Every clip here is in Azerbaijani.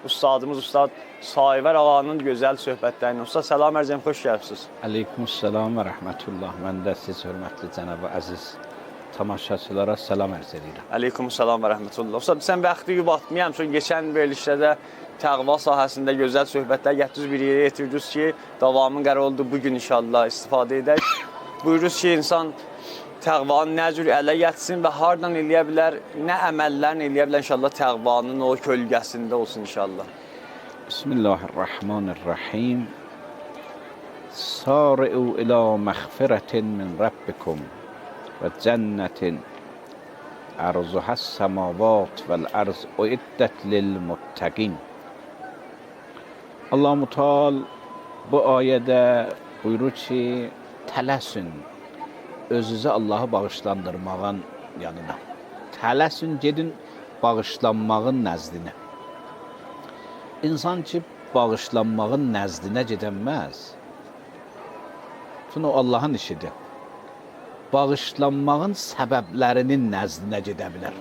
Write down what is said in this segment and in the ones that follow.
ustadımız Ustad Sayvar ağanın gözəl söhbətlərini. Ustad, salam ərzəm, xoş gəlibsiniz. Aleykümselam və rəhmətullah. Mən də siz hörmətli cənab-ı əziz tamaşaçılara salam ərz edirəm. Aleykümselam və rəhmətullah. Ustad, sən bəxti gibi atmayam, çünki geçən verilişdə də təqva sahəsində gözəl söhbətlər gətirdiniz, bir yerə yetirdiniz ki, davamın qərar oldu bugün inşallah istifadə edək. Buyurunuz ki, insan təqvanı nə cür ələ gətirsin və hardan eləyə bilər, nə əməllərini eləyə bilər inşallah təqvanın o kölgəsində olsun inşallah. Bismillahirrahmanirrahim. Sari'u ila məğfirətin min Rabbikum və cənnətin ərzuhəs səmavat vəl-ərz uiddət lil-muttəqin. Allah-u Teala bu ayədə buyurur ki, tələsün özünüzə Allahı bağışlandırmağın yanına. Tələsün, gedin bağışlanmağın nəzdinə. İnsan ki, bağışlanmağın nəzdinə gedənməz. Çünki o Allahın işidir. Bağışlanmağın səbəblərinin nəzdinə gedə bilər.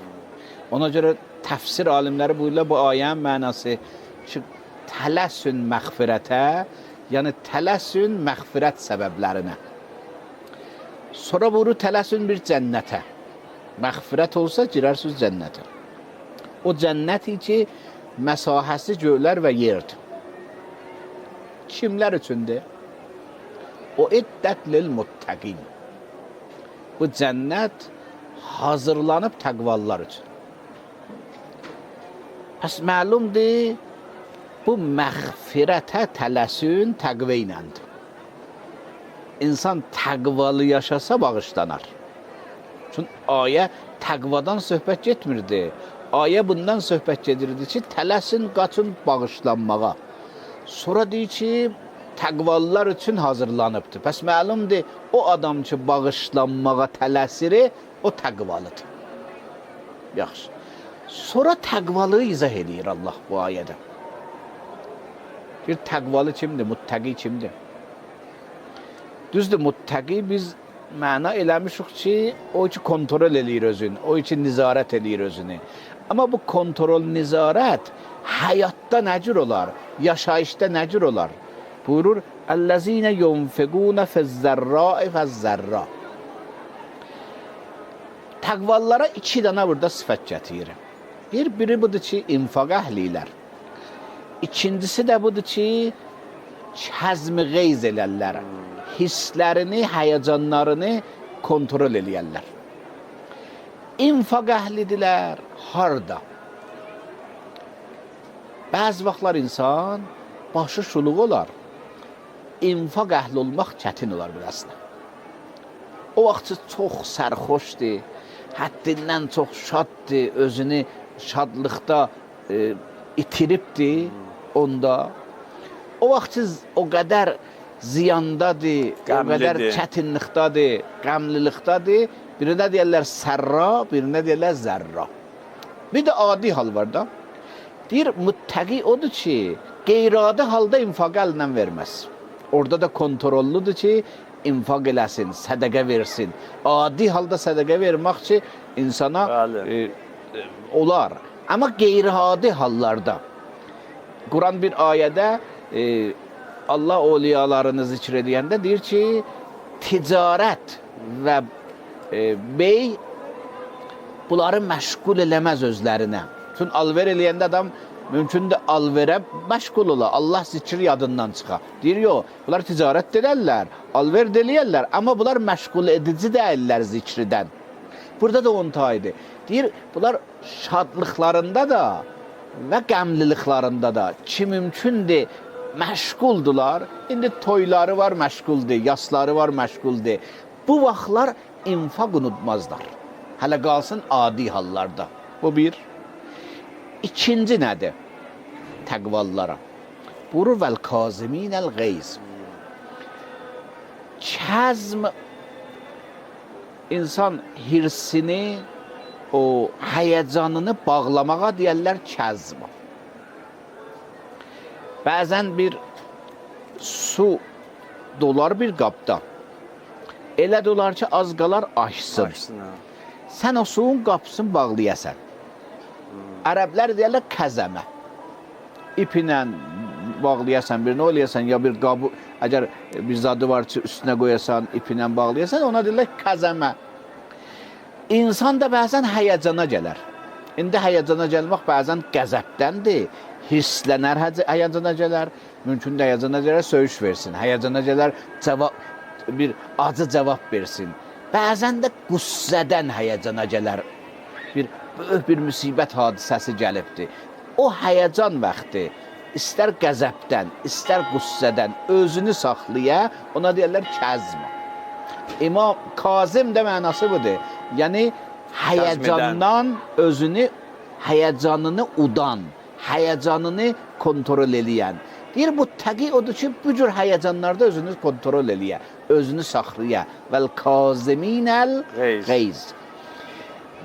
Ona görə təfsir alimləri buyururlar, bu ayənin mənası ki, tələsün məğfirətə, yəni tələsün məğfirət səbəblərinə. Sonra buyurur, tələsün bir cənnətə. Məğfirət olsa, girərsiniz cənnətə. O cənnəti ki, məsahəsi göylər və yerdir. Kimlər üçündür? O iddət lil-muttəqin. Bu cənnət hazırlanıb təqvallar üçün. Pəs məlumdur, bu məğfirətə tələsün təqvə iləndir. İnsan təqvalı yaşasa bağışlanar. Çünki ayə təqvadan söhbət getmirdi. Ayə bundan söhbət gedirdi ki, tələsin, qaçın bağışlanmağa. Sonra deyir ki, təqvalılar üçün hazırlanıbdır. Pəs məlumdur, o adam ki, bağışlanmağa tələsiri, o təqvalıdır. Yaxşı. Sonra təqvalığı izah edir Allah bu ayədə. Bir təqvalı kimdir, muttəqi kimdir? Düzdür, muttəqi biz məna eləmişik ki, o ki, kontrol edir özünü, o ki, nizarət edir özünü. Amma bu kontrol, nizarət həyatda nə cür olar, yaşayışda nə cür olar? Buyurur, Əl-ləzinə yunfiqunə fəzzərrai fəzzərra. Təqvallara iki dana burada sifət gətirir. Biri budur ki, infaq əhlilər. İkincisi də budur ki, həzm-i qeyz elərlər. Hisslərini, həyəcanlarını kontrol eləyərlər. İnfaq əhlidirlər, harda? Bəzi vaxtlar insan başı şuluq olar. İnfaq əhli olmaq çətin olar biləsinə. O vaxt çox sərxoşdur, həddindən çox şaddır, özünü şadlıqda itiribdir onda. O vaxt o qədər ziyandadır, o qədər çətinlikdadır, qəmlilikdadır. Birinə deyərlər sərra, birinə deyərlər zərra. Bir də adi hal var da. Deyir, muttəqi odur ki, qeyri-adi halda infaq əlindən verməz. Orada da kontrolludur ki, infaq eləsin, sədəqə versin. Adi halda sədəqə vermək ki, insana olar. Amma qeyri-adi hallarda. Quran bir ayədə Allah oliyalarını zikr edəndə deyir ki, ticarət və bey bunları məşğul eləməz özlərinə. Çünki alver eləyəndə adam mümkündür alverə məşğul ola, Allah zikri yadından çıxa. Deyir, yox, bunlar ticarət edərlər, alver eləyərlər, amma bunlar məşğul edici deyirlər zikridən. Burada da onun tayıdır. Deyir, bunlar şadlıqlarında da və qəmliliklarında da ki, mümkündür, məşğuldular. İndi toyları var, məşğuldur, yasları var, məşğuldur. Bu vaxtlar infaq unutmazlar. Hələ qalsın adi hallarda. Bu bir. İkinci nədir? Təqvallara. Buyurur, vəl-kaziminəl qeyz. Kəzm, insan hirsini, o həyəcanını bağlamağa deyərlər kəzm. Bəzən bir su dolar bir qabda. Elə dolar ki, az qalar aşsın. Sən o suyun qapısını bağlayasən. Ərəblər deyərlər kəzəmə. İp ilə bağlayasan, bir nə olayasan, ya bir qabı, əgər bir zadı var ki, üstünə qoyasan, ip ilə bağlayasan, ona deyirlər kəzəmə. İnsan da bəzən həyəcana gələr. İndi həyəcana gəlmək bəzən qəzəbdəndir. Hisslənər, həyəcana gələr. Mümkün də həyəcana gələr, söyüş versin. Həyəcana gələr, bir acı cavab versin. Bəzən də qüssədən həyəcana gələr. Böyük bir müsibət hadisəsi gəlibdir. O həyəcan vaxtı istər qəzəbdən, istər qüssədən özünü saxlaya, ona deyirlər kəzmə. İmam Kazım da mənası budur. Yəni həyəcandan özünü, həyəcanını udan, həyəcanını kontrol eləyən. Deyir, bu təqi odur ki, bu cür həyəcanlarda özünü kontrol eləyə, özünü saxlaya. Vəl kaziminəl qeyz.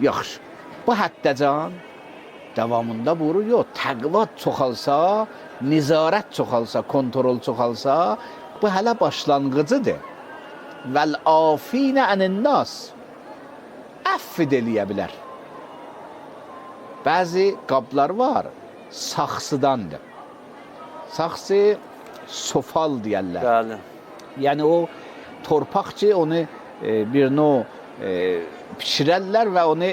Yaxşı, bu həddəcan davamında buyurur, yox, təqva çoxalsa, nizarət çoxalsa, kontrol çoxalsa, bu hələ başlanğıcıdır. Vəl afinə ənənnəs. Əffid eləyə bilər. Bəzi qablar var, saxsıdandır. Saxsı sofal deyərlər. Bəli. Yəni o torpaq ki, onu bir növ pişirərlər və onu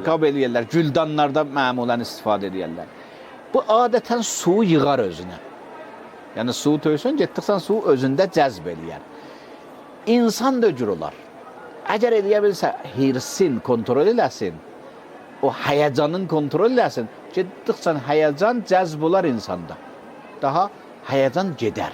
qab eləyərlər. Güldanlarda məmulən istifadə edərlər. Bu adətən su yığar özünə. Yəni su töysün, getdiksən su özündə cəzb eləyər. İnsan da cür olar. Əgər eləyə bilsə, hirsin kontrol eləsin, o həyəcanın kontrol eləsin, getdikcə həyəcan cəzb olar insanda. Daha həyəcan gedər.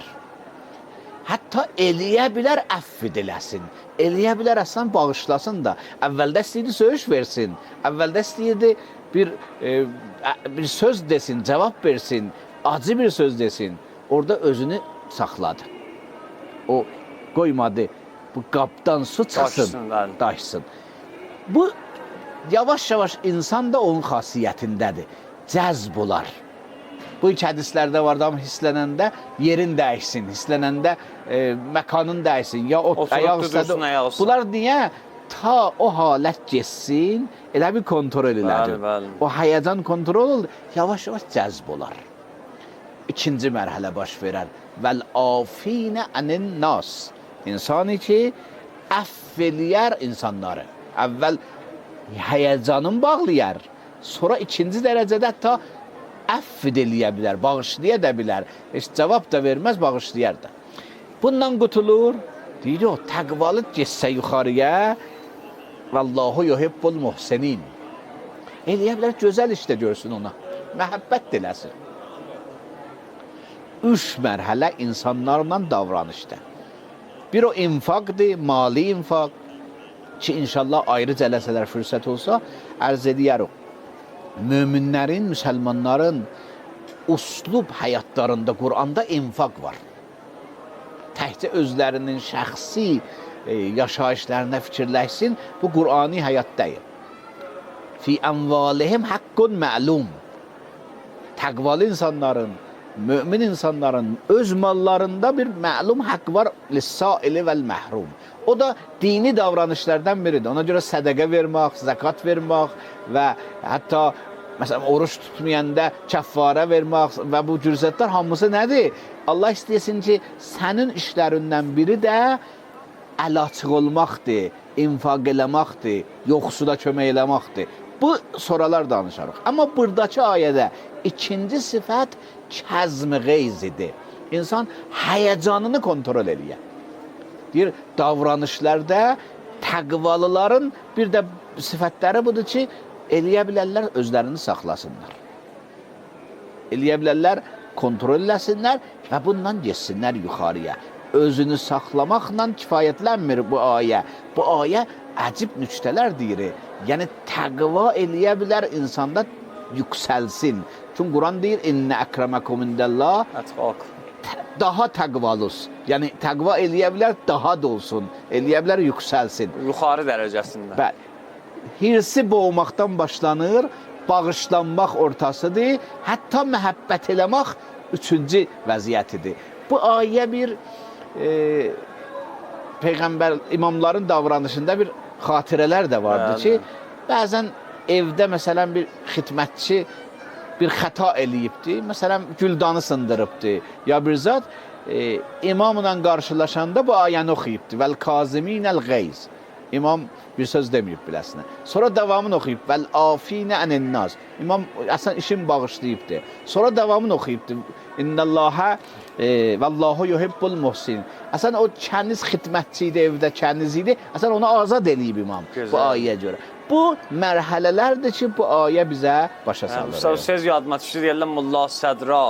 Hətta eləyə bilər əffid eləsin. Eləyə bilər əslən bağışlasın da. Əvvəldə istəyirdi söyüş versin. Əvvəldə istəyirdi bir söz desin, cavab versin, acı bir söz desin. Orada özünü saxladı. O qoymadı. Bu qabdan su çıxsın, daşsın. Bu yavaş-yavaş insan da onun xasiyyətindədir. Cəzb olar. Bu iki hədislərdə var da, hisslənəndə yerin dəyişsin, hisslənəndə məkanın dəyişsin, ya ayaq üstədə. Bunlar niyə? Ta o halət geçsin, elə bir kontrol elədir. O həyəcan kontrol olur, yavaş-yavaş cəzb olar. İkinci mərhələ baş verər. Vəl afinə ənənnəs. İnsanı ki, əff eləyər insanları. Əvvəl həyəcanın bağlayar, sonra ikinci dərəcədə hətta əff eləyə bilər, bağışlaya da bilər. Heç cavab da verməz, bağışlayar da. Bundan qutulur, deyir o, təqvalı geçsə yuxarıya, Vallahu yuhibbul muhsinin. Eləyə bilər, gözəl işdə görsün ona, məhəbbət diləsin. 3 mərhələ insanlarla davranışda. Bir o infaqdır, mali infaq ki, inşallah ayrı cələsələr fürsət olsa, ərz edəyər o. Möminlərin, müsəlmanların uslub həyatlarında, Quranda infaq var. Təkcə özlərinin şəxsi yaşayışlarına fikirləşsin, bu Qurani həyat deyil. Fi ənvalihim haqqun məlum. Təqvalı insanların, mömin insanların öz mallarında bir məlum haqq var, lissaili vəl məhrum. O da dini davranışlardan biridir. Ona görə sədəqə vermək, zəkat vermək və hətta məsələn, oruç tutmayanda kəffarə vermək və bu cürzətlər hamısı nədir? Allah istəyəsin ki, sənin işlərindən biri də əlaçıq olmaqdır, infaq eləməkdir, yoxsula kömək eləməkdir. Bu soralar danışarıq. Amma buradakı ayədə ikinci sifət kəzm-i qeyz idi. İnsan həyəcanını kontrol eləyər. Deyir, davranışlarda təqvalıların bir də sifətləri budur ki, eləyə bilərlər, özlərini saxlasınlar. Eləyə bilərlər, kontrol eləsinlər və bundan geçsinlər yuxarıya. Özünü saxlamaqla kifayətlənmir bu ayə. Bu ayə əcib nüktələr deyir. Yəni, təqva eləyə bilər insanda yüksəlsin. Çünki Quran deyir, İnnə əkrəməkum indəllah daha təqvalus. Yəni, təqva eləyə bilər, daha da olsun. Eləyə bilər, yüksəlsin. Yuxarı dərəcəsində. Bəli. Hirsi boğmaqdan başlanır, bağışlanmaq ortasıdır, hətta məhəbbət eləmək üçüncü vəziyyətidir. Bu ayə bir Peyğəmbər, imamların davranışında bir xatirələr də vardır ki, bəzən evdə məsələn bir xidmətçi bir xəta eləyibdi, məsələn, güldanı sındırıbdı, ya bir zat imamla qarşılaşanda bu ayəni oxuyubdu. Vəl kaziminəl qeyz. İmam bir söz deməyib biləsinə. Sonra davamını oxuyub. Vəl afinə ənənnaz. İmam əslən işin bağışlayıbdı. Sonra davamını oxuyubdu. İnnəllahə vallahu yuhibbul muhsin. Əslən o kəniz xidmətçi idi, evdə kəniz idi. Əslən onu azad eləyib imam bu ayəyə görə. Bu mərhələlərdir ki, bu ayə bizə başa salır. Söz yadıma düşdü, deyirlər Molla Sədra,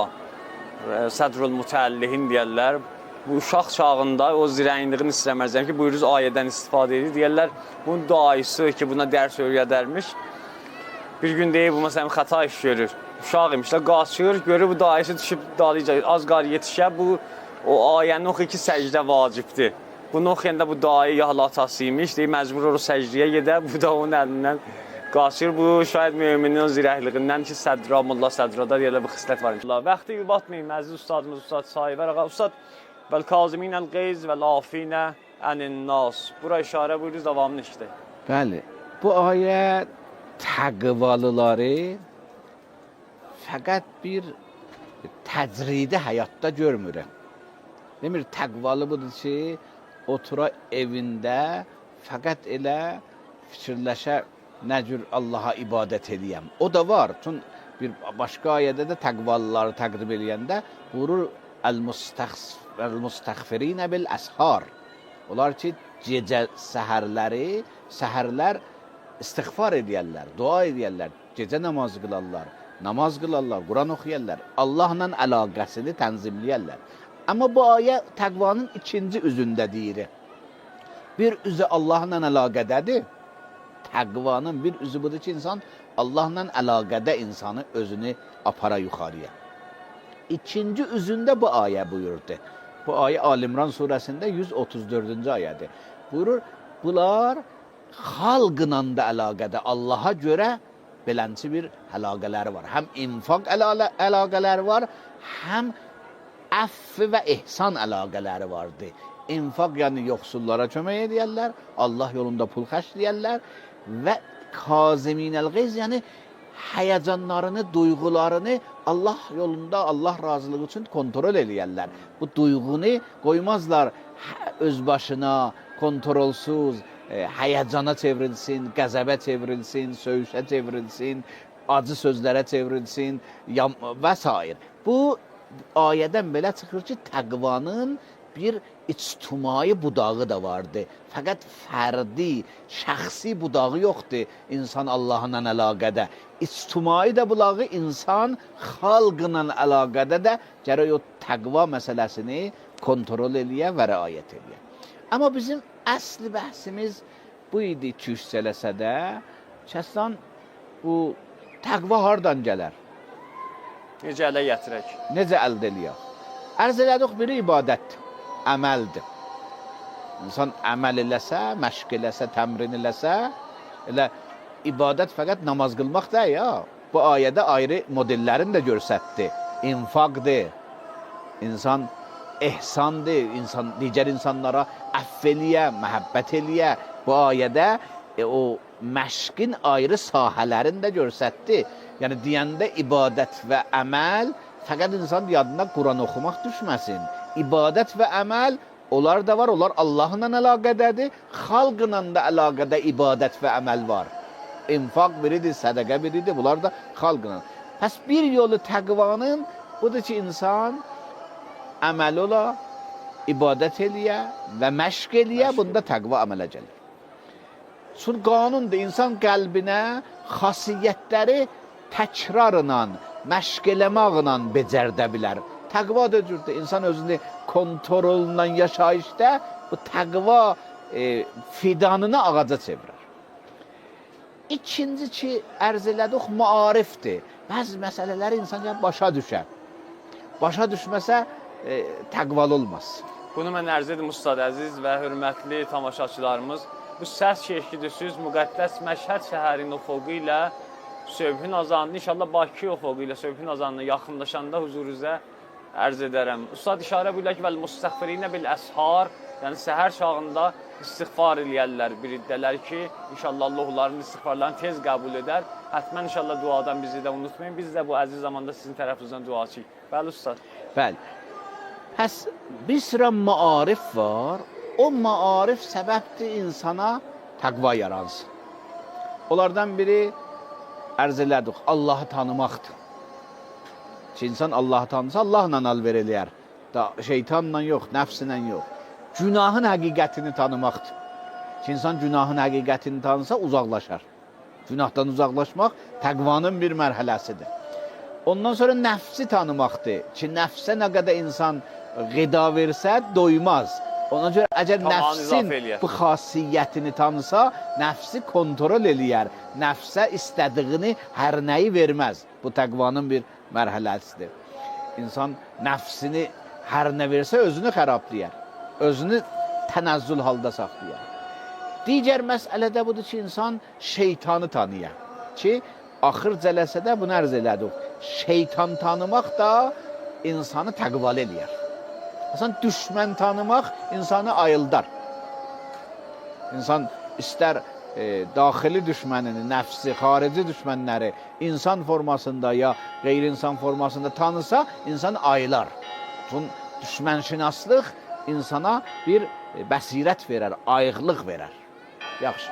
Sədrul Mütəllihin deyirlər. Bu uşaq çağında o zirəynliğini istəməzəm ki, buyuruz ayədən istifadə edir. Deyirlər, bunun duayısı ki, buna dərs öyrədərmiş. Bir gün deyir, bu məsələn xəta iş görür. Uşaq imişlər, qaçır, görür bu duayısı düşüb dalayacaq. Az qar yetişə, bu o ayəni oxuyur ki, səcdə vacibdir. Bunu oxuyanda bu dayı yahlı atası imiş, deyir, məcbur o səcdiyə gedə, bu da onun əlindən qaçır. Bu şayad müminin o zirəkliğindən ki, Sədra, Molla Sədrada deyirlər, bu xislət var. Vaxtı yubatmayın, əziz ustadımız, Ustad Sayıbər ağa. Ustad, vəl kaziminəl qeyz vəl afinə ənin-nas. Bura işarə buyuruz, davamını işdə. Bəli, bu ayə təqvalıları fəqət bir təcridi həyatda görmürəm. Demir, təqvalı budur ki, otura evində fəqət elə fikirləşə nə cür Allaha ibadət edəyəm. O da var. Çün bir başqa ayədə də təqvalıları təqdim eləyəndə buyurur Əl-müstəğfirinə bil-əshar. Onlar ki, gecə səhərlər istiğfar edərlər, dua edərlər, gecə namazı qılarlar, Quran oxuyarlar, Allahla əlaqəsini tənzimləyərlər. Amma bu ayə təqvanın ikinci üzündə deyir. Bir üzü Allahla əlaqədədir. Təqvanın bir üzü budur ki, insan Allahla əlaqədə insanı özünü apara yuxarıya. İkinci üzündə bu ayə buyurdu. Bu ayə Al-İmran surəsində 134-cü ayədir. Buyurur, bunlar xalqla da əlaqədə, Allaha görə belənçi bir əlaqələri var. Həm infaq əlaqələri var, həm əff və ehsan əlaqələri vardır. İnfaq yəni yoxsullara kömək edərlər, Allah yolunda pul xərcləyərlər və kaziminəl qeyz yəni həyəcanlarını, duyğularını Allah yolunda, Allah razılığı üçün kontrol eləyərlər. Bu duyğunu qoymazlar öz başına, kontrolsuz, həyəcana çevrilsin, qəzəbə çevrilsin, söyüşə çevrilsin, acı sözlərə çevrilsin və s. Bu ayədən belə çıxır ki, təqvanın bir ictimai budağı da vardı. Fəqət fərdi, şəxsi budağı yoxdur insan Allahla əlaqədə. İctimai də bulağı insan xalqla əlaqədə də gərək o təqva məsələsini kontrol eləyə və rəayət eləyə. Amma bizim əsli bəhsimiz bu idi 200 cələsədə. Kəsdən bu təqva hardan gələr? Necə ələ gətirək? Necə əldə eləyək? Ərz elədik biri ibadətdir, əməldir. İnsan əməl eləsə, məşq eləsə, təmrin eləsə, elə ibadət fəqət namaz qılmaq deyil ya. Bu ayədə ayrı modellərini də görsətdi. İnfaqdır, insan ehsandır, insan digər insanlara əff eləyə, məhəbbət eləyə. Bu ayədə o məşqin ayrı sahələrini də görsətdi. Yəni deyəndə ibadət və əməl fəqət insan yadına Quran oxumaq düşməsin. İbadət və əməl onlar da var, onlar Allahla əlaqədədir. Xalqla da əlaqədə ibadət və əməl var. İnfaq biridir, sədəqə biridir, bunlar da xalqla. Pəs bir yolu təqvanın budur ki, insan əməl ola, ibadət eləyə və məşq eləyə, bunda təqva əmələ gəlir. Çünki qanundur, insan qəlbinə xasiyyətləri təkrarla, məşq eləməklə becərdə bilər. Təqva da cürdür, insan özünü kontrolla yaşayışda bu təqva fidanını ağaca çevirir. İkinci ki, ərz elədik, maarifdir. Bəzi məsələləri insan başa düşər. Başa düşməsə, təqvalı olmaz. Bunu mən ərz edim, Ustad əziz və hörmətli tamaşaçılarımız. Bu səs ki eşidirsiniz, müqəddəs Məşhəd şəhərinin ofoqu ilə Söbhün azanını, inşallah Bakı ofoqu ilə Söbhün azanına yaxınlaşanda huzurunuzə ərz edərəm. Ustad işarə buyurur ki, vəl-müstəğfirinə bil-əshar, Yəni səhər çağında istiğfar eləyərlər, biriddələr ki, inşallah Allah onların istiğfarlarını tez qəbul edər. Hətmən inşallah duadan bizi də unutmayın. Biz də bu əziz zamanda sizin tərəfinizdən duaçıyıq. Bəli ustad. Bəli. Pəs bir sıra maarif var. O maarif səbəbdir insana təqva yaransın. Onlardan biri ərz elədik, Allahı tanımaqdır. Ki, insan Allahı tanısa, Allahla alver eləyər. Şeytanla yox, nəfslə yox. Günahın həqiqətini tanımaqdır. Ki, insan günahın həqiqətini tanısa, uzaqlaşar. Günahdan uzaqlaşmaq təqvanın bir mərhələsidir. Ondan sonra nəfsi tanımaqdır. Ki, nəfsə nə qədər insan qida versə, doymaz. Ona görə əgər nəfsin bu xasiyyətini tanısa, nəfsi kontrol eləyər. Nəfsə istədiyini, hər nəyi verməz. Bu təqvanın bir mərhələsidir. İnsan nəfsini hər nə versə, özünü xərablayar. Özünü tənəzzül halda saxlayar. Digər məsələ də budur ki, insan şeytanı tanıyar. Ki, axır cələsədə bunu ərz elədik. Şeytan tanımaq da insanı təqval eləyər. İnsan düşmən tanımaq insanı ayıldar. İnsan istər daxili düşmənini, nəfsi, xarici düşmənləri insan formasında ya qeyri-insan formasında tanısa, insan ayılar. Çünki düşmənşünaslıq insana bir bəsirət verər, ayıqlıq verər. Yaxşı.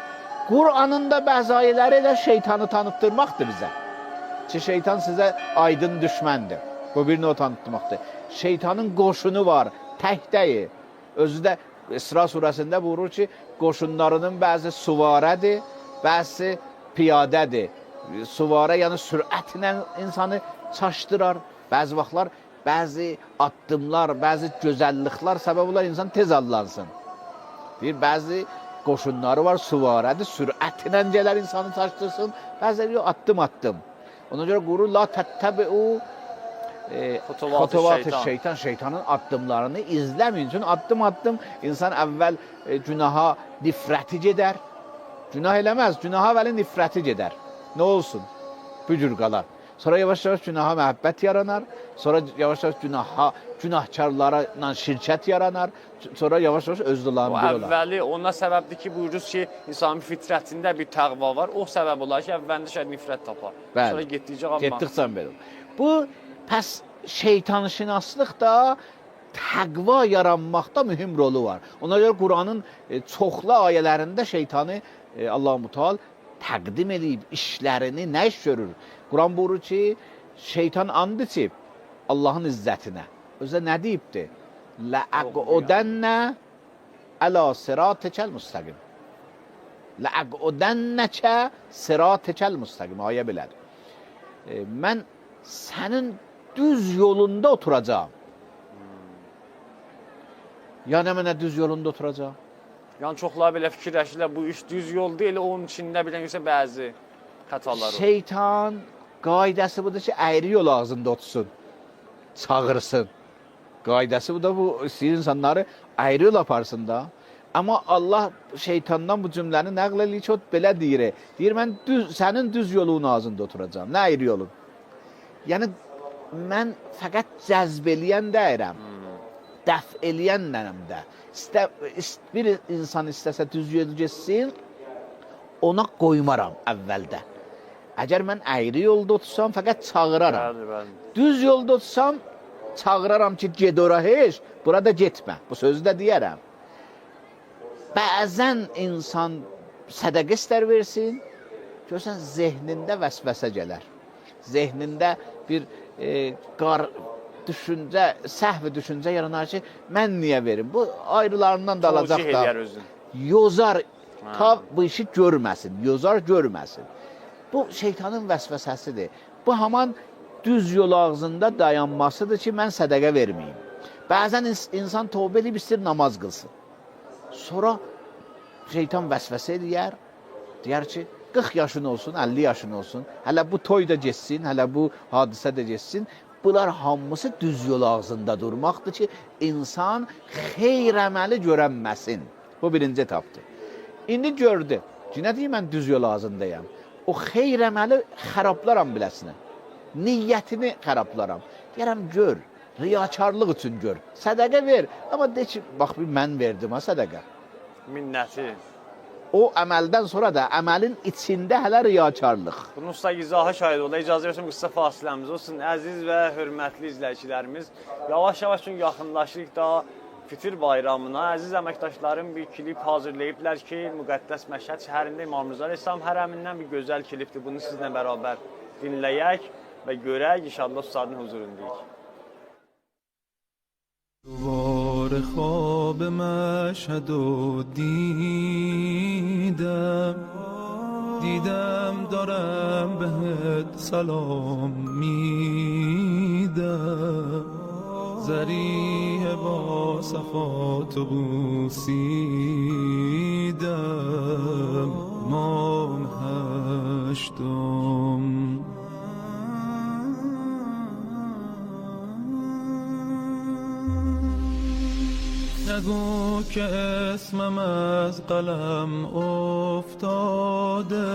Qur'anın da bəzi ayələri də şeytanı tanıtdırmaqdır bizə. Ki, şeytan sizə aydın düşməndir. Bu birini o tanıtmaqdır. Şeytanın qoşunu var, tək deyil. Özü də İsra surəsində buyurur ki, qoşunlarının bəzi suvarədir, bəzi piyadədir. Suvarə, yəni sürətlə insanı çaşdırar. Bəzi vaxtlar, bəzi addımlar, bəzi gözəlliklər səbəb olar, insan tez allansın. Bəzi qoşunları var, suvarədir, sürətlə gələr insanı çaşdırsın. Bəziləri yox, addım-addım. Ona görə qurur, la təttəbi'u Xotovatı şeytan, şeytanın addımlarını izləməyin. Çünki addım-addım insan əvvəl günaha nifrəti gedər. Günah eləməz, günaha əvvəli nifrəti gedər. Nə olsun? Bu cür qalar. Sonra yavaş-yavaş günaha məhəbbət yaranar. Sonra yavaş-yavaş günahkarlara şirkət yaranar. Sonra yavaş-yavaş özdulandır olar. Əvvəli ona səbəbdir ki, buyuruz ki, insanın fitrətində bir təqva var. O səbəb olar ki, əvvəlində şəhər nifrət tapar. Sonra getdikcə belə. Bu, pəs şeytanşünaslıq da təqva yaranmaqda mühüm rolu var. Ona görə Quranın çoxlu ayələrində şeytanı Allah-u Müteal təqdim edib, işlərini nə iş görür? Quran buyurur ki, şeytan and içib Allahın izzətinə. Özə nə deyibdir? Ləəqudənnə ələ siratəkəl müstəqim. Ləəqudənnəkə siratəkəl müstəqim. Ayə belədir. Mən sənin düz yolunda oturacağım. Yəni mənə düz yolunda oturacağım. Yəni çoxlar belə fikirləşirlər, bu iş düz yol deyil, onun içində bilənsə bəzi xətalar olur. Şeytan qaydəsi budur ki, əyri yol ağzında otursun, çağırsın. Qaydəsi bu da bu istəyir insanları əyri yol aparsın da. Amma Allah şeytandan bu cümləni nəql eləyir ki, o belə deyir. Deyir, mən sənin düz yolun ağzında oturacağım, nə əyri yolun? Yəni, mən fəqət cəzb eləyən deyirəm, dəf eləyənlənəm də. Bir insan istəsə düz yolu geçsin, ona qoymaram əvvəldə. Əgər mən əyri yolda otursam, fəqət çağıraram. Düz yolda otursam, çağıraram ki, ged ora heç, burada getmə. Bu sözü də deyərəm. Bəzən insan sədəqə istər versin, görsən, zehnində vəsvəsə gələr. Zehnində bir düşüncə, səhv düşüncə yaranar ki, mən niyə verim? Bu ayrılarından da alacaq da. Yozar, ta bu işi görməsin, yozar görməsin. Bu şeytanın vəsvəsəsidir. Bu haman düz yol ağzında dayanmasıdır ki, mən sədəqə verməyim. Bəzən insan tövbə edib istir namaz qılsın. Sonra şeytan vəsvəsə edər, deyər ki, 40 yaşın olsun, 50 yaşın olsun, hələ bu toy da geçsin, hələ bu hadisə də geçsin. Bunlar hamısı düz yol ağzında durmaqdır ki, insan xeyr əməli görənməsin. Bu birinci etapdır. İndi gördü ki, nə deyim, mən düz yol ağzındayam. O xeyr əməli xərablaram biləsinə. Niyyətini xərablaram. Deyərəm, gör, riyakarlıq üçün gör. Sədaqə ver, amma de ki, bax bir mən verdim ha sədaqə. Minnəti. O əməldən sonra da əməlin içində hələ riyakarlıq. Bunun usta izaha şahid ola. İcazə versin qısa fasiləmiz olsun. Əziz və hörmətli izləyicilərimiz, yavaş-yavaş çünki yaxınlaşırıq da Fitir bayramına. Əziz əməkdaşlarım bir klip hazırlayıblar ki, müqəddəs Məşhəd şəhərində İmam Rza Əleyhisselam hərəmindən bir gözəl klipdir. Bunu sizinlə bərabər dinləyək və görək. İnşallah ustadın huzurundayıq. دوباره خواب مشهد و دیدم دارم بهت سلام میدم ذریح با صفات و بوسیدم مام هشتم نگو که اسمم از قلم افتاده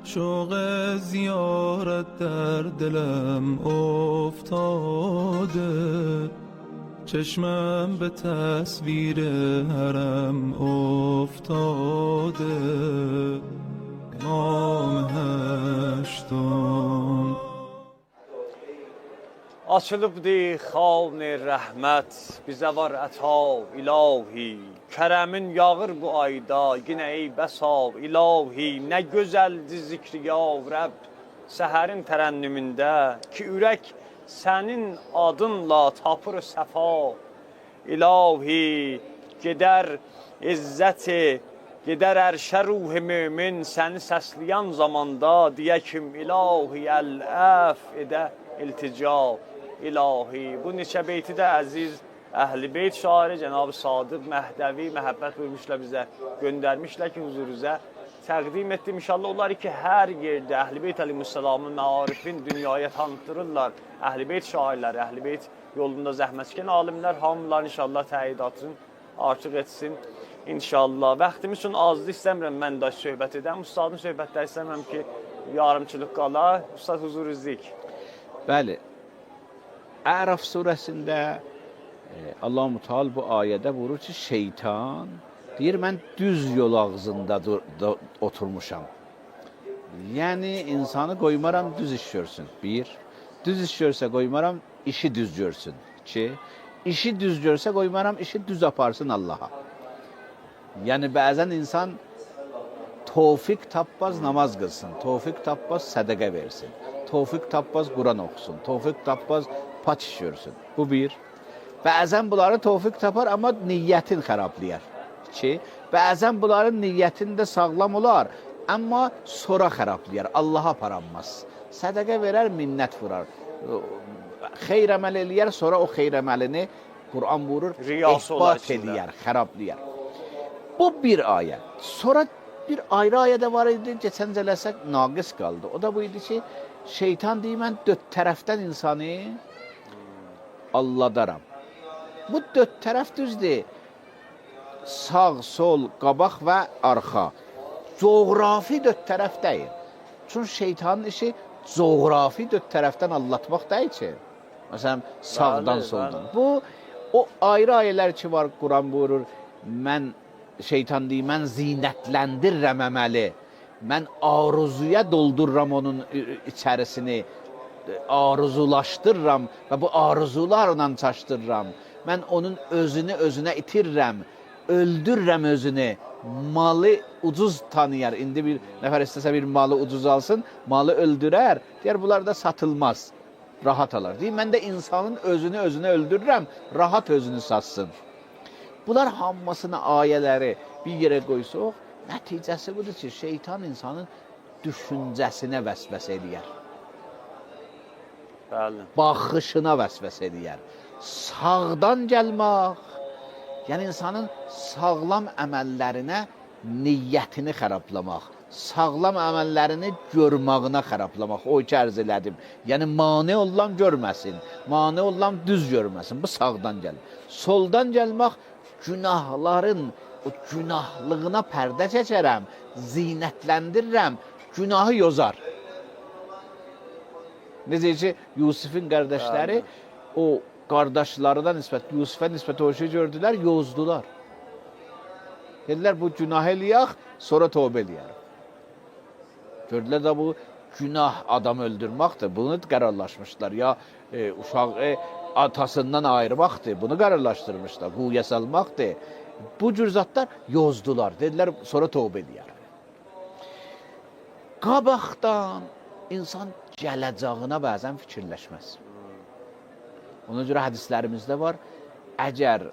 شوق زیارت در دلم افتاده چشمم به تصویر حرم افتاده امام هشتم Açılıbdır xavn-ı rəhmət, bizə var ətav ilahi. Kərəmin yağır bu ayda, yenə ey bəsav ilahi. Nə gözəldir zikri yav Rəbb, səhərin tərənnümündə ki, ürək sənin adınla tapır səfa ilahi. Gedər izzəti, gedər ərşə ruh-i mömin, səni səsləyən zamanda deyə kim ilahi əl-əf edə iltica ilahi. Bu neçə beyti də əziz Əhl-i Beyt şairi Cənab-ı Sadıq Məhdəvi məhəbbət buyurmuşlar bizə, göndərmişlər ki, huzurunuzə təqdim etdim. İnşallah onlar ki, hər yerdə Əhl-i Beyt əleyhissalamın məarifin dünyaya tanıtdırırlar. Əhl-i Beyt şairləri, Əhl-i Beyt yolunda zəhmət çəkən alimlər hamılar inşallah təyidatını artıq etsin. İnşallah. Vaxtimiz üçün azdı, istəmirəm mən də söhbət edəm. Ustadın söhbətləri istəmirəm ki, yarımçılıq qala. Ustad huzurunuzdik. Bəli, Əraf surəsində Allah-u Teala bu ayədə vurur ki, şeytan deyir, mən düz yol ağzında oturmuşam. Yəni, insanı qoymaram düz iş görsün. Bir, düz iş görsə qoymaram, işi düz görsün. İki, işi düz görsə qoymaram, işi düz aparsın Allaha. Yəni, bəzən insan tövfiq tapmaz namaz qılsın, tövfiq tapmaz sədəqə versin, tövfiq tapmaz Quran oxusun, tövfiq tapmaz pat iş görsün. Bu bir. Bəzən bunları tövfiq tapar, amma niyyətin xərablayar. İki. Bəzən bunların niyyətində sağlam olar, amma sonra xərablayar, Allaha aparanmaz. Sədəqə verər, minnət vurar. Xeyr əməl eləyər, sonra o xeyr əməlini Quran vurur, ehbat eləyər, xərablayar. Bu bir ayə. Sonra bir ayrı ayə də var idi, geçən cələsək naqis qaldı. O da bu idi ki, şeytan deyir, mən dörd tərəfdən insanı alladaram. Bu dörd tərəf düzdür. Sağ, sol, qabaq və arxa. Coğrafi dörd tərəf deyil. Çünki şeytanın işi coğrafi dörd tərəfdən allatmaq deyil ki. Məsələn, sağdan, soldan. Bu, o ayrı ayələr ki var, Quran buyurur, şeytan deyir, mən zinətləndirirəm əməli. Mən arzuya doldururam onun içərisini, arzulaşdırıram və bu arzularla çaşdırıram. Mən onun özünü özünə itirirəm, öldürürəm özünü. Malı ucuz tanıyar. İndi bir nəfər istəsə bir malı ucuz alsın, malı öldürər. Deyər, bunlar da satılmaz, rahat alar. Deyir, mən də insanın özünü özünə öldürürəm, rahat özünü satsın. Bunlar hamısını ayələri bir yerə qoysuq, nəticəsi budur ki, şeytan insanın düşüncəsinə vəsvəs eləyər. Baxışına vəsvəs eləyər. Sağdan gəlmək, yəni insanın sağlam əməllərinə niyyətini xərablamaq, sağlam əməllərini görməyinə xərablamaq, o ki ərz elədim. Yəni, mane olan görməsin, mane olan düz görməsin, bu sağdan gəlir. Soldan gəlmək, günahların o günahlığına pərdə çəkərəm, zinətləndirirəm, günahı yozar. Necə ki, Yusifin qardaşları o qardaşlarına nisbət, Yusufə nisbət o şey gördülər, yozdular. Dedilər, bu günah eləyək, sonra tövbə eləyərəm. Gördülər də bu günah adam öldürməkdir, bunu qərarlaşmışlar. Ya uşağı atasından ayırmaqdır, bunu qərarlaşdırmışlar. Quyuya salmaqdır. Bu cür zatlar yozdular. Dedilər, sonra tövbə eləyərəm. Qabaqdan insan gələcəyinə bəzən fikirləşməz. Ona görə hədislərimizdə var, əgər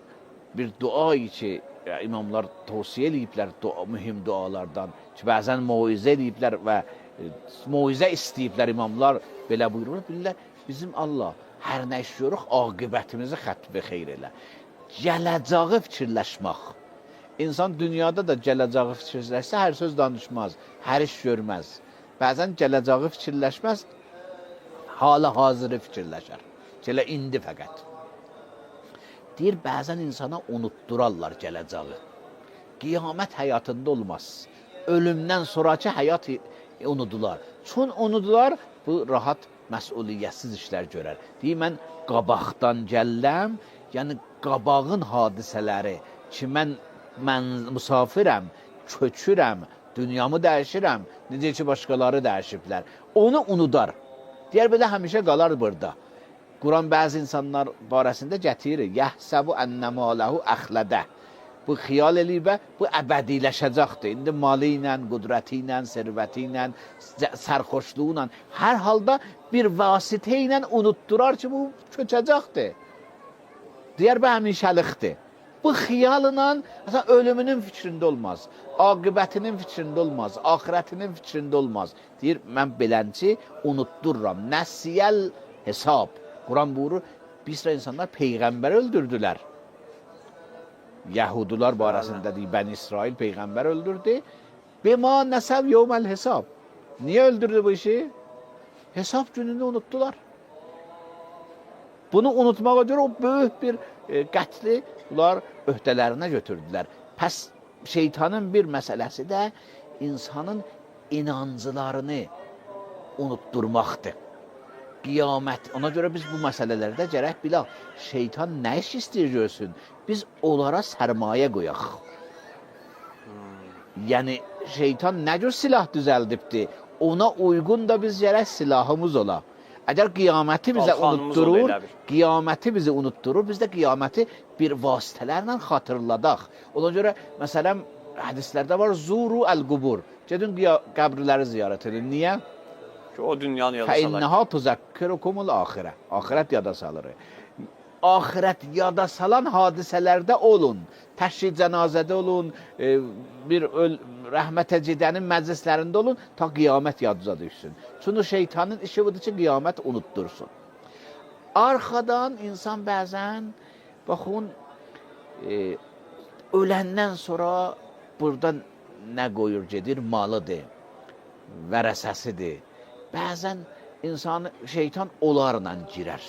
bir duayı ki, imamlar tövsiyə eləyiblər mühüm dualardan ki, bəzən moizə eləyiblər və moizə istəyiblər imamlar, belə buyururlar, bilirlər, bizim Allah hər nə işliyoruz, aqibətimizi xətbi xeyr elə. Gələcəyi fikirləşmək. İnsan dünyada da gələcəyi fikirləşsə, hər söz danışmaz, hər iş görməz. Bəzən gələcəyi fikirləşməz, hala hazırı fikirləşər. Gələ indi fəqət. Deyir, bəzən insana unutturarlar gələcəyi. Qiyamət həyatında olmaz. Ölümdən sonraki həyat unudular. Çün unudular, bu rahat məsuliyyətsiz işlər görər. Deyir, mən qabaqdan gəlləm, yəni qabağın hadisələri ki, mən musafirəm, köçürəm, dünyamı dəyişirəm, necə ki, başqaları dəyişiblər. Onu unudar. Deyər, belə həmişə qalar burada. Quran bəzi insanlar barəsində gətirir. Yəhsəbu ennəmələhu əxlədə. Bu xiyal eləyibə, bu əbədiləşəcəkdir. İndi malı ilə, qudrəti ilə, sərvəti ilə, sərxoşluğu ilə, hər halda bir vasitə ilə unutdurar ki, bu köçəcəkdir. Deyər, bu həmişəlikdir. Bu xiyalına ölümünün fikrində olmaz, aqibətinin fikrində olmaz, axirətinin fikrində olmaz. Deyir, mən belənci unutdururam. Nəsiyyəl hesab. Quran buyurur, bir sıra insanlar peyğəmbər öldürdülər. Yahudular barəsində deyir, Bəni İsrail peyğəmbər öldürdü. Bima nəsəv yevməl hesab. Niyə öldürdü bu işi? Hesab gününü unutdular. Bunu unutmağa görə o böyük bir qətli bunlar öhdələrinə götürdülər. Pəs şeytanın bir məsələsi də insanın inancılarını unutturmaqdır. Qiyamət. Ona görə biz bu məsələlərdə gərək bilək, şeytan nə iş istəyir görsün? Biz onlara sərmayə qoyaq. Yəni, şeytan nə cür silah düzəldibdir? Ona uyğun da biz gərək silahımız ola. Əgər qiyaməti bizə unutturur, biz də qiyaməti bir vasitələrlə xatırladaq. Ona görə, məsələn, hədislərdə var, zuru əl-qubur. Gedin qəbirləri ziyarət edin. Niyə? Ki, o dünyanı yada salır. Fəinnəhə tuzəkkirukumul axirə. Axirət yada salır. Axirət yada salan hadisələrdə olun. Təşri cənazədə olun, bir rəhmətə gedənin məclislərində olun, ta qiyamət yadınıza düşsün. Çünki şeytanın işi budur ki, qiyamət unuttursun. Arxadan insan bəzən, baxın, öləndən sonra burada nə qoyur gedir? Malıdır, vərəsəsidir. Bəzən insanı şeytan onlarla girər.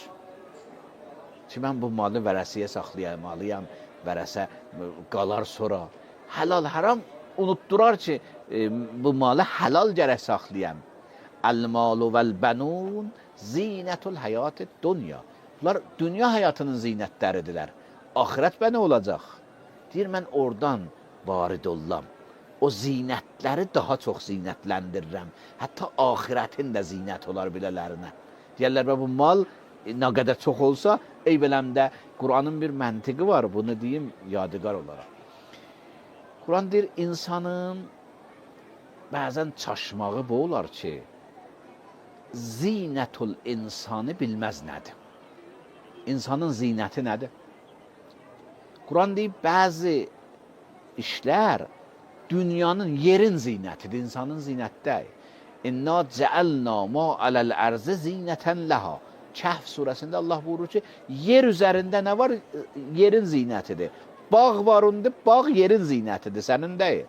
Ki, mən bu malı vərəsiyə saxlayamalıyam, vərəsə qalar sonra. Halal, haram unutdurar ki, bu malı halal gərək saxlayam. Əl-malu vəl-bənun zinətul həyat-ı dünya. Bunlar dünya həyatının zinətləridirlər. Axirət bə nə olacaq? Deyir, mən oradan varid ollam. O zinətləri daha çox zinətləndirirəm. Hətta axirətin də zinət olar bilələrinə. Deyərlər, bu mal nə qədər çox olsa, ey beləmdə Quranın bir məntiqi var, bunu deyim yadigar olaraq. Quran deyir, insanın bəzən çaşmağı bu olar ki, zinətul insanı bilməz nədir? İnsanın zinəti nədir? Quran deyir, bəzi işlər dünyanın, yerin zinətidir, insanın zinətdə. İnna cəəlna ma aləl-ərzə zinətən ləha. Kəhf surəsində Allah buyurur ki, yer üzərində nə var? Yerin zinətidir. Bağ var onda, bağ yerin zinətidir, sənin deyil.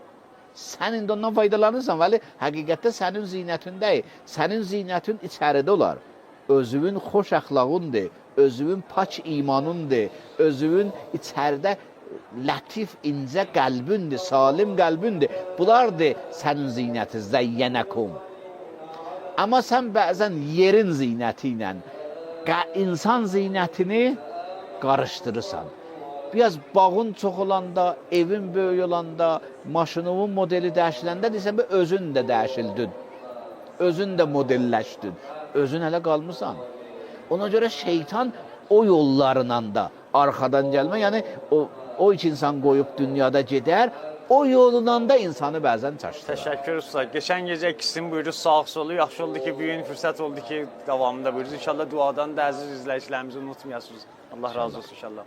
Sən indi ondan faydalanırsan, vəli həqiqətdə sənin zinətin deyil. Sənin zinətin içəridə olar. Özünün xoş əxlağındır, özünün pak imanındır, özünün içəridə lətif, incə qəlbindir, salim qəlbindir. Bunlardır sənin zinəti, zəyyənəkum. Amma sən bəzən yerin zinəti ilə insan zinətini qarışdırırsan. Biraz bağın çox olanda, evin böyük olanda, maşınının modeli dəyişiləndə desən, özün də dəyişildin. Özün də modelləşdin. Özün hələ qalmısan. Ona görə şeytan o yollarla da arxadan gəlmə, yəni o iki insan qoyub dünyada gedər, o yolundan da insanı bəzən çaşdırır. Təşəkkür usta. Geçən gecə ikisinin buyurdu sağ solu. Yaxşı oldu ki, bu gün fürsət oldu ki, davamında buyurdu. İnşallah duadan da əziz izləyicilərimizi unutmayasınız. Allah razı olsun inşallah.